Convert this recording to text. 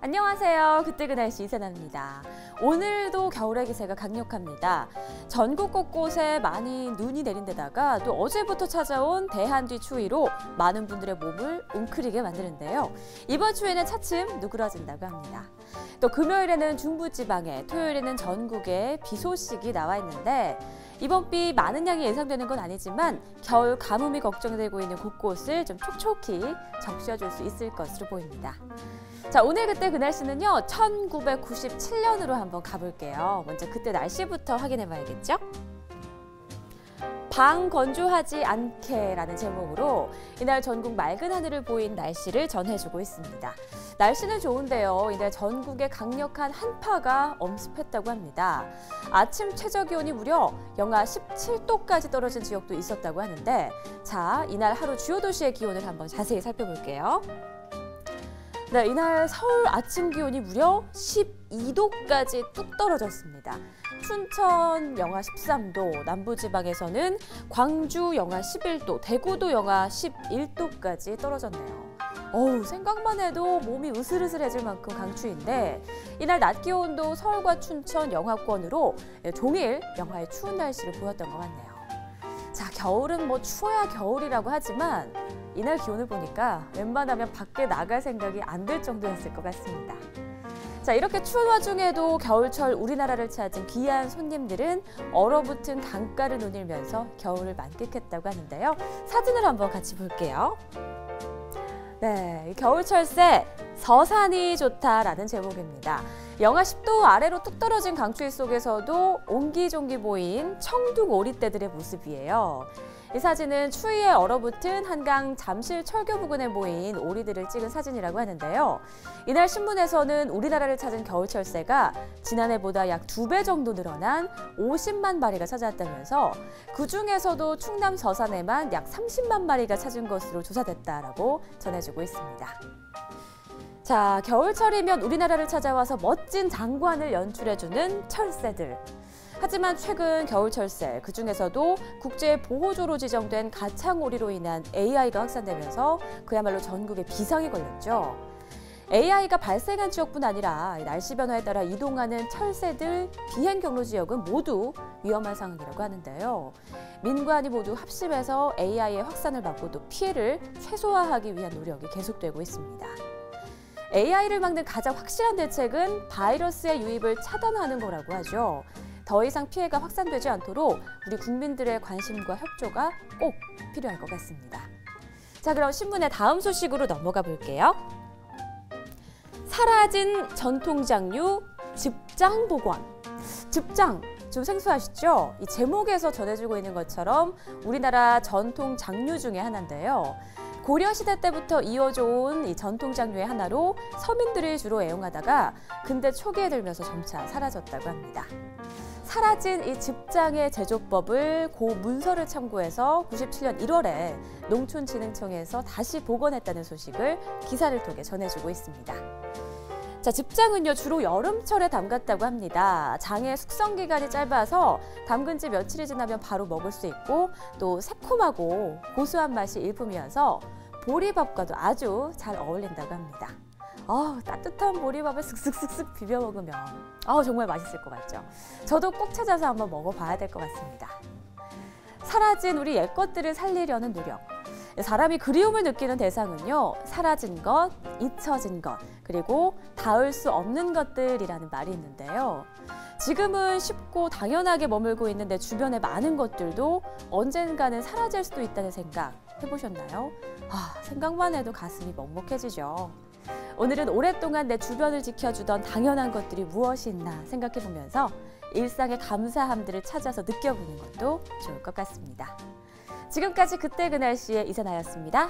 안녕하세요. 그때 그 날씨 이세나입니다. 오늘도 겨울의 기세가 강력합니다. 전국 곳곳에 많이 눈이 내린 데다가 또 어제부터 찾아온 대한뒤 추위로 많은 분들의 몸을 웅크리게 만드는데요. 이번 추위는 차츰 누그러진다고 합니다. 또 금요일에는 중부지방에, 토요일에는 전국에 비 소식이 나와 있는데 이번 비 많은 양이 예상되는 건 아니지만 겨울 가뭄이 걱정되고 있는 곳곳을 좀 촉촉히 적셔줄 수 있을 것으로 보입니다. 자, 오늘 그때 그 날씨는요, 1997년으로 한번 가볼게요. 먼저 그때 날씨부터 확인해 봐야겠죠? 방 건조하지 않게라는 제목으로 이날 전국 맑은 하늘을 보인 날씨를 전해주고 있습니다. 날씨는 좋은데요, 이날 전국에 강력한 한파가 엄습했다고 합니다. 아침 최저 기온이 무려 영하 17도까지 떨어진 지역도 있었다고 하는데, 자, 이날 하루 주요 도시의 기온을 한번 자세히 살펴볼게요. 네, 이날 서울 아침 기온이 무려 12도까지 뚝 떨어졌습니다. 춘천 영하 13도, 남부지방에서는 광주 영하 11도, 대구도 영하 11도까지 떨어졌네요. 생각만 해도 몸이 으슬으슬해질 만큼 강추위인데 이날 낮 기온도 서울과 춘천 영하권으로 종일 영하의 추운 날씨를 보였던 것 같네요. 자, 겨울은 뭐 추워야 겨울이라고 하지만 이날 기온을 보니까 웬만하면 밖에 나갈 생각이 안 들 정도였을 것 같습니다. 자, 이렇게 추운 와중에도 겨울철 우리나라를 찾은 귀한 손님들은 얼어붙은 강가를 누리면서 겨울을 만끽했다고 하는데요. 사진을 한번 같이 볼게요. 네, 겨울철새 서산이 좋다라는 제목입니다. 영하 10도 아래로 뚝 떨어진 강추위 속에서도 옹기종기 보인 청둥 오리떼들의 모습이에요. 이 사진은 추위에 얼어붙은 한강 잠실 철교 부근에 모인 오리들을 찍은 사진이라고 하는데요. 이날 신문에서는 우리나라를 찾은 겨울철새가 지난해보다 약 2배 정도 늘어난 50만 마리가 찾아왔다면서 그중에서도 충남 서산에만 약 30만 마리가 찾은 것으로 조사됐다라고 전해주고 있습니다. 자, 겨울철이면 우리나라를 찾아와서 멋진 장관을 연출해주는 철새들. 하지만 최근 겨울철새, 그중에서도 국제보호조로 지정된 가창오리로 인한 AI가 확산되면서 그야말로 전국에 비상이 걸렸죠. AI가 발생한 지역뿐 아니라 날씨 변화에 따라 이동하는 철새들 비행 경로 지역은 모두 위험한 상황이라고 하는데요. 민관이 모두 합심해서 AI의 확산을 막고 또 피해를 최소화하기 위한 노력이 계속되고 있습니다. AI를 막는 가장 확실한 대책은 바이러스의 유입을 차단하는 거라고 하죠. 더 이상 피해가 확산되지 않도록 우리 국민들의 관심과 협조가 꼭 필요할 것 같습니다. 자, 그럼 신문의 다음 소식으로 넘어가 볼게요. 사라진 전통장류 즙장 복원. 즙장, 좀 생소하시죠? 이 제목에서 전해주고 있는 것처럼 우리나라 전통 장류 중에 하나인데요. 고려시대 때부터 이어져 온 이 전통 장류의 하나로 서민들이 주로 애용하다가 근대 초기에 들면서 점차 사라졌다고 합니다. 사라진 이 즙장의 제조법을 고 문서를 참고해서 97년 1월에 농촌진흥청에서 다시 복원했다는 소식을 기사를 통해 전해주고 있습니다. 자, 즙장은요, 주로 여름철에 담갔다고 합니다. 장의 숙성 기간이 짧아서 담근 지 며칠이 지나면 바로 먹을 수 있고 또 새콤하고 고소한 맛이 일품이어서 보리밥과도 아주 잘 어울린다고 합니다. 따뜻한 보리밥을 슥슥슥슥 비벼 먹으면 정말 맛있을 것 같죠? 저도 꼭 찾아서 한번 먹어봐야 될 것 같습니다. 사라진 우리 옛것들을 살리려는 노력. 사람이 그리움을 느끼는 대상은요, 사라진 것, 잊혀진 것, 그리고 닿을 수 없는 것들이라는 말이 있는데요. 지금은 쉽고 당연하게 머물고 있는 내 주변의 많은 것들도 언젠가는 사라질 수도 있다는 생각 해보셨나요? 생각만 해도 가슴이 먹먹해지죠. 오늘은 오랫동안 내 주변을 지켜주던 당연한 것들이 무엇이 있나 생각해보면서 일상의 감사함들을 찾아서 느껴보는 것도 좋을 것 같습니다. 지금까지 그때 그 날씨의 이세나였습니다.